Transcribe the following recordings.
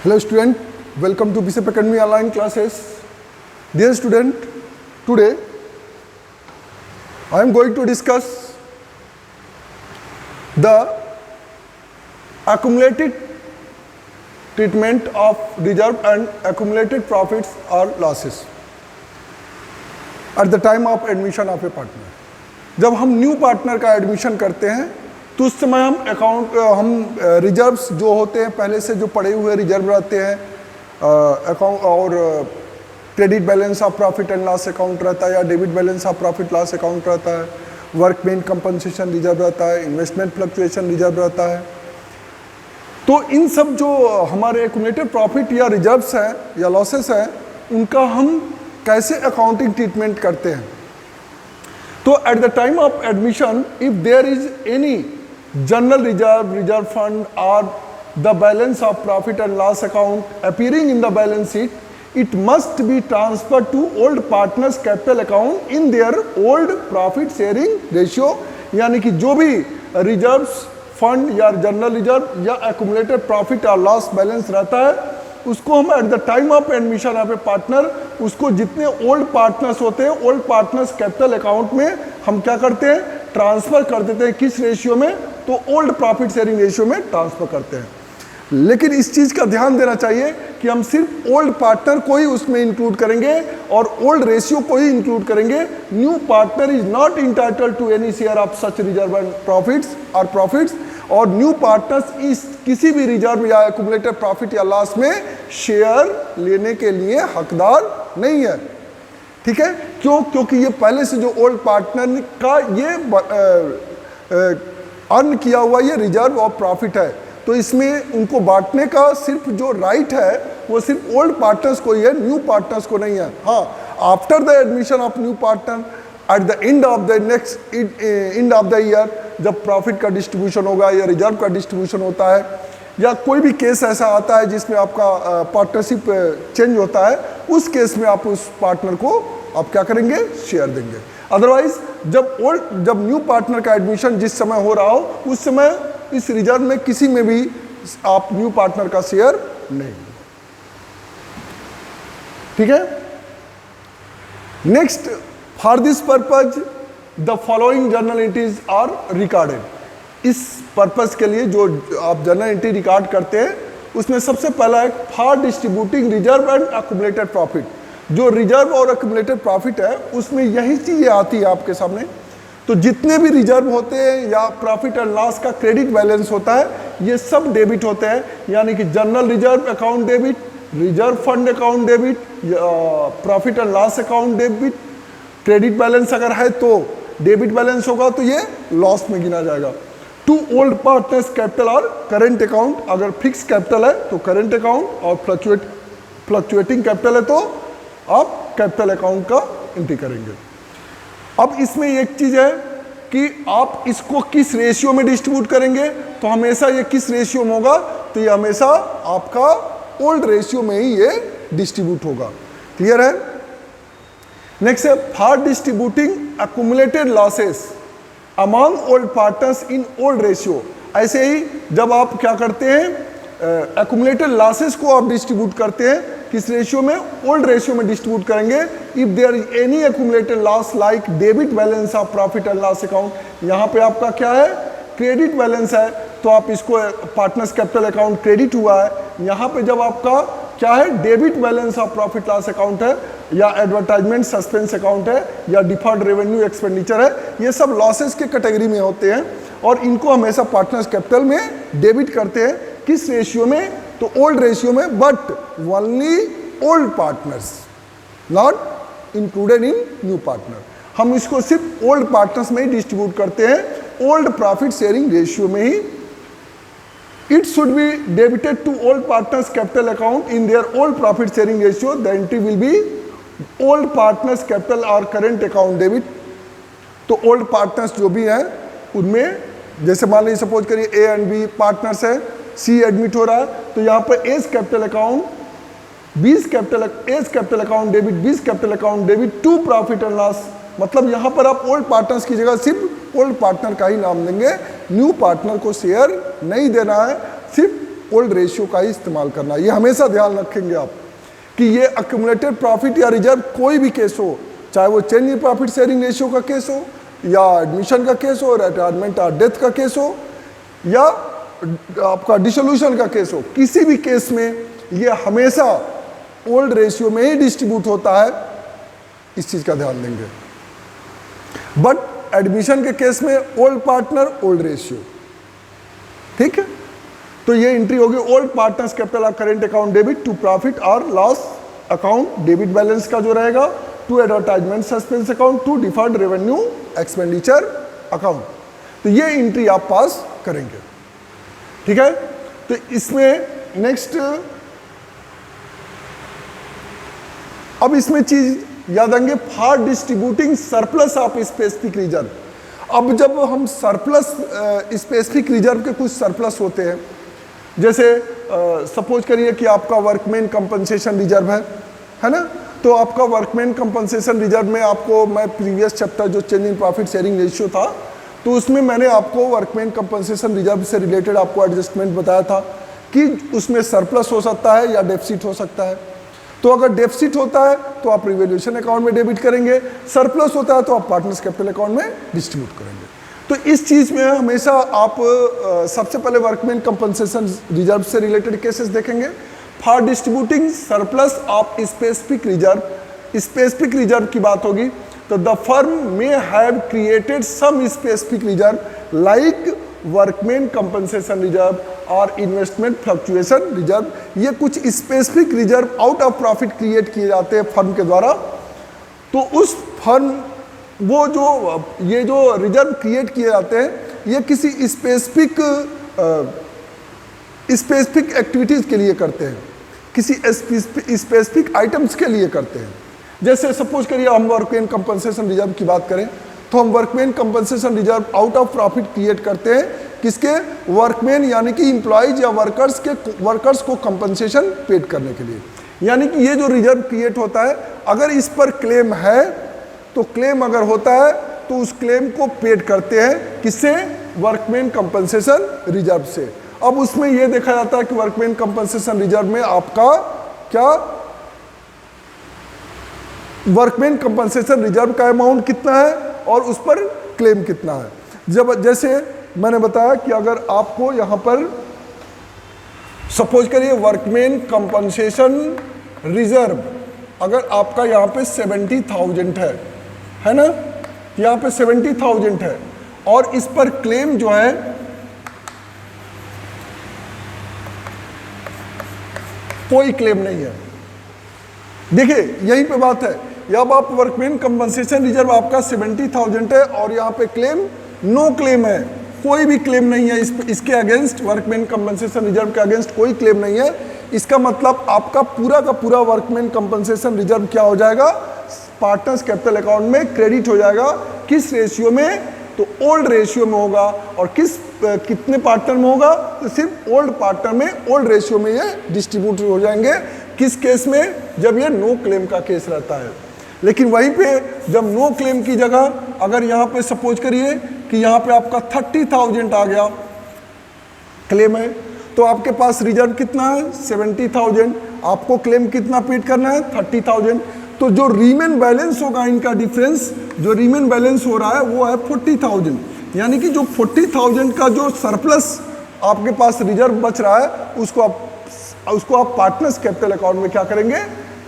Hello student, welcome to BCP Academy online classes. Dear student, today I am going to discuss the accumulated treatment of reserve and accumulated profits or losses at the time of admission of a partner. जब हम new partner का admission करते हैं तो उस समय हम reserves जो होते हैं पहले से जो पड़े हुए रिजर्व रहते हैं अकाउंट और credit balance of profit and loss account रहता है या debit balance of profit loss account रहता है, वर्कमैन कंपनसेशन रिजर्व रहता है, इन्वेस्टमेंट फ्लक्चुएशन रिजर्व रहता है। तो इन सब जो हमारे एक्यूमुलेटेड प्रॉफिट या रिजर्व्स हैं या लॉसेस हैं उनका हम कैसे अकाउंटिंग ट्रीटमेंट करते हैं। तो at the time of admission if there is any general reserve fund और the balance of profit and loss account appearing in the balance sheet, it must be transferred to old partners capital account in their old profit sharing ratio। यानी कि जो भी reserves fund या general reserve या accumulated profit और loss balance रहता है उसको हम eight the time of admission of A partner उसको जितने ओल्ड पार्टनर्स होते हैं ओल्ड पार्टनर्स कैपिटल अकाउंट में हम क्या करते हैं, ट्रांसफर कर देते हैं। किस रेशियो में? तो ओल्ड प्रॉफिट शेयरिंग रेशियो में ट्रांसफर करते हैं। लेकिन इस चीज़ का ध्यान देना चाहिए कि हम सिर्फ ओल्ड पार्टनर को ही उसमें इंक्लूड करेंगे और ओल्ड रेशियो को ही इंक्लूड करेंगे। New partner is not entitled to any share of such reserve and profits और न्यू पार्टनर्स इस किसी भी रिजर्व या एक्यूमुलेटेड प्रॉफिट या लॉस में शेयर लेने के लिए हकदार नहीं है। ठीक है, क्यों? क्योंकि ये पहले से जो ओल्ड पार्टनर का ये अर्न किया हुआ ये रिजर्व और प्रॉफिट है, तो इसमें उनको बांटने का सिर्फ जो राइट है वो सिर्फ ओल्ड पार्टनर्स को ही है, न्यू पार्टनर्स को नहीं है। हाँ, after the admission of new partner at the end of the next end of the year जब प्रॉफिट का डिस्ट्रीब्यूशन होगा या रिजर्व का डिस्ट्रीब्यूशन होता है या कोई भी केस ऐसा आता है जिसमें आपका पार्टनरशिप चेंज होता है, उस केस में आप उस पार्टनर को आप क्या करेंगे, शेयर देंगे। अदरवाइज जब न्यू पार्टनर का एडमिशन जिस समय हो रहा हो उस समय इस रिजर्व में किसी में भी आप न्यू पार्टनर का शेयर नहीं। ठीक है, next, for this purpose the following journal entries are recorded. इस पर्पज के लिए जो आप जर्नल एंट्री रिकॉर्ड करते हैं उसमें सबसे पहला है for distributing reserve and accumulated profit. जो रिजर्व और एक्यूमुलेटेड प्रॉफिट है उसमें यही चीजें आती है आपके सामने। तो जितने भी रिजर्व होते हैं या प्रॉफिट एंड लॉस का क्रेडिट बैलेंस होता है ये सब डेबिट होते हैं। यानी कि general reserve account debit, reserve fund account debit, profit and loss account debit, credit balance अगर है तो डेबिट बैलेंस होगा तो ये लॉस में गिना जाएगा। टू ओल्ड पार्टनर्स कैपिटल और करेंट अकाउंट, अगर फिक्स कैपिटल है तो करेंट अकाउंट और फ्लक्चुएटिंग कैपिटल है तो आप कैपिटल अकाउंट का एंट्री करेंगे। अब इसमें एक चीज है कि आप इसको किस रेशियो में डिस्ट्रीब्यूट करेंगे, तो हमेशा ये किस रेशियो में होगा, तो ये हमेशा आपका ओल्ड रेशियो में ही ये डिस्ट्रीब्यूट होगा। क्लियर है? नेक्स्ट है for distributing accumulated losses among old partners in old ratio. ऐसे ही जब आप क्या करते हैं, एक्यूमुलेटेड लॉसेस को आप डिस्ट्रीब्यूट करते हैं किस रेशियो में, ओल्ड रेशियो में डिस्ट्रीब्यूट करेंगे। If there is any accumulated loss like debit balance of profit and loss account, यहाँ पे आपका क्या है, क्रेडिट बैलेंस है तो आप इसको पार्टनर्स कैपिटल अकाउंट क्रेडिट हुआ है। यहाँ पे जब आपका क्या है, debit balance of profit loss account है या एडवर्टाइजमेंट सस्पेंस अकाउंट है या डिफर्ड रेवेन्यू एक्सपेंडिचर है, ये सब लॉसेस के कैटेगरी में होते हैं और इनको हमेशा पार्टनर्स कैपिटल में डेबिट करते हैं। किस रेशियो में? तो ओल्ड रेशियो में, but only old partners, not included in new partner. हम इसको सिर्फ ओल्ड पार्टनर्स में ही डिस्ट्रीब्यूट करते हैं, ओल्ड प्रॉफिट शेयरिंग रेशियो में ही। It should be debited to old partners capital account in their old profit sharing ratio. The entry will be old partners capital और current account debit. तो old partners जो भी हैं उनमें जैसे मान लीजिए सपोज करिए ए एंड बी पार्टनर्स है, सी एडमिट हो रहा है तो यहाँ पर A's capital account, A's capital account debit, B's capital account debit to profit and loss. मतलब यहाँ पर आप ओल्ड पार्टनर्स की जगह सिर्फ ओल्ड पार्टनर का ही नाम देंगे, न्यू पार्टनर को शेयर नहीं देना है, सिर्फ ओल्ड रेशियो का ही इस्तेमाल करना। ये हमेशा ध्यान रखेंगे आप कि ये अक्यूमुलेटेड प्रॉफिट या रिजर्व कोई भी केस हो, चाहे वो change in profit sharing ratio का केस हो, या एडमिशन का केस हो, रिटायरमेंट और डेथ का केस हो, या आपका डिसोल्यूशन का केस हो, किसी भी केस में ये हमेशा ओल्ड रेशियो में ही डिस्ट्रीब्यूट होता है। इस चीज का ध्यान देंगे। बट एडमिशन के केस में ओल्ड पार्टनर ओल्ड रेशियो, ठीक है। तो ये एंट्री होगी ओल्ड पार्टनर्स कैपिटल और current account debit to profit और लॉस अकाउंट, डेबिट बैलेंस का जो रहेगा to advertisement suspense account, to deferred revenue expenditure account. तो ये एंट्री आप पास करेंगे, ठीक है। तो इसमें नेक्स्ट, अब इसमें चीज याद आएंगे, for distributing surplus of specific reserve. अब जब हम सरप्लस, स्पेसिफिक रिजर्व के कुछ सरप्लस होते हैं, जैसे सपोज करिए कि आपका वर्कमैन कंपनसेशन रिजर्व है ना, तो आपका वर्कमैन कंपनसेशन रिजर्व में आपको मैं प्रीवियस चैप्टर जो change in profit sharing ratio था, तो उसमें मैंने आपको वर्कमैन कंपनसेशन रिजर्व से रिलेटेड आपको एडजस्टमेंट बताया था कि उसमें सरप्लस हो सकता है या डेफिसिट हो सकता है। तो अगर डेफिसिट होता है तो आप रिवैल्यूएशन अकाउंट में डेबिट करेंगे, सरप्लस होता है तो आप पार्टनर्स कैपिटल अकाउंट में डिस्ट्रीब्यूट करेंगे। तो इस चीज में हमेशा आप सबसे पहले वर्कमैन कंपनसेशन रिजर्व से रिलेटेड केसेस देखेंगे। For distributing surplus of specific reserve, specific reserve की बात होगी तो the firm may have created some specific reserve like workman compensation reserve और इन्वेस्टमेंट फ्लक्चुएशन रिजर्व। ये कुछ specific reserve out of profit create किए जाते हैं फर्म के द्वारा। तो उस फर्म, वो जो ये जो रिजर्व क्रिएट किए जाते हैं, ये किसी स्पेसिफिक एक्टिविटीज के लिए करते हैं, किसी स्पेसिफिक आइटम्स के लिए करते हैं। जैसे सपोज करिए हम वर्कमैन कंपनसेशन रिजर्व की बात करें तो हम workman compensation reserve out of profit create करते हैं किसके, वर्कमैन यानी कि इंप्लॉइज या वर्कर्स को कंपनसेशन पेड करने के लिए। यानी कि ये जो रिजर्व क्रिएट होता है, अगर इस पर क्लेम है तो क्लेम अगर होता है तो उस क्लेम को पेड करते हैं किससे, वर्कमैन कंपनसेशन रिजर्व से। अब उसमें यह देखा जाता है कि वर्कमैन कंपनसेशन रिजर्व में आपका क्या, वर्कमैन कंपनसेशन रिजर्व का अमाउंट कितना है और उस पर क्लेम कितना है। जब जैसे मैंने बताया कि अगर आपको यहां पर सपोज करिए वर्कमैन कंपनसेशन रिजर्व अगर आपका यहां पे 70,000 है ना, यहां पे 70,000 है और इस पर क्लेम जो है कोई क्लेम नहीं है। देखिए यहीं पे बात है, अब आप वर्कमैन कंपनसेशन रिजर्व आपका 70,000 है और यहाँ पे क्लेम नो क्लेम है, कोई भी क्लेम नहीं है इसके अगेंस्ट, वर्कमैन कंपनसेशन रिजर्व के अगेंस्ट कोई क्लेम नहीं है। इसका मतलब आपका पूरा का पूरा वर्कमैन कंपनसेशन रिजर्व क्या हो जाएगा, पार्टनर्स कैपिटल अकाउंट में क्रेडिट हो जाएगा। किस रेशियो में, तो ओल्ड रेशियो में होगा। और कितने पार्टनर में होगा, तो सिर्फ ओल्ड पार्टनर में, ओल्ड रेशियो में ये डिस्ट्रीब्यूट हो जाएंगे। किस केस में, जब ये नो क्लेम का केस रहता है। लेकिन वहीं पे जब नो क्लेम की जगह अगर यहाँ पे सपोज करिए कि यहाँ पे आपका 30,000 आ गया क्लेम है, तो आपके पास रिजर्व कितना है 70,000, आपको क्लेम कितना पेड करना है 30,000। तो जो रीमेन बैलेंस होगा, इनका डिफरेंस जो रीमेन बैलेंस हो रहा है वो है 40,000। यानी कि जो 40,000 का जो सरप्लस आपके पास रिजर्व बच रहा है उसको आप पार्टनर्स कैपिटल अकाउंट में क्या करेंगे,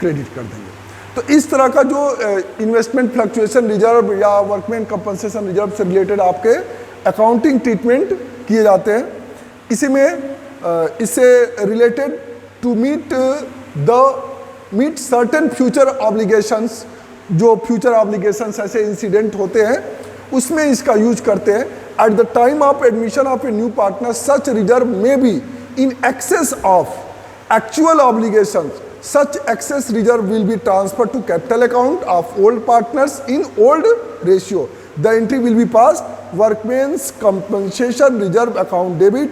क्रेडिट कर देंगे। तो इस तरह का जो इन्वेस्टमेंट फ्लक्चुएशन रिजर्व या वर्कमैन कंपनसेशन रिजर्व से रिलेटेड आपके अकाउंटिंग ट्रीटमेंट किए जाते हैं। इसी में इससे related to meet certain future obligations, जो फ्यूचर ऑब्लिगेशंस ऐसे इंसिडेंट होते हैं उसमें इसका यूज करते हैं। At the time of admission of a new partner such reserve में be in excess of actual obligations. Such excess reserve will be transferred to capital account of old partners in old ratio. The entry will be passed workman's compensation reserve account debit,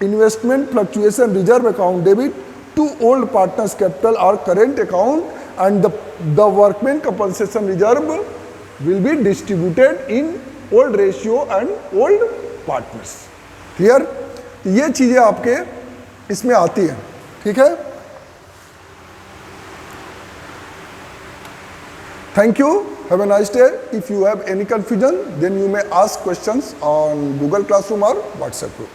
investment fluctuation reserve account debit to old partners capital or current account, and the workman compensation reserve will be distributed in old ratio and old partners. Clear? ये चीजें आपके इसमें आती है। ठीक है, thank you, have a nice day. If you have any confusion then you may ask questions on Google Classroom और WhatsApp group.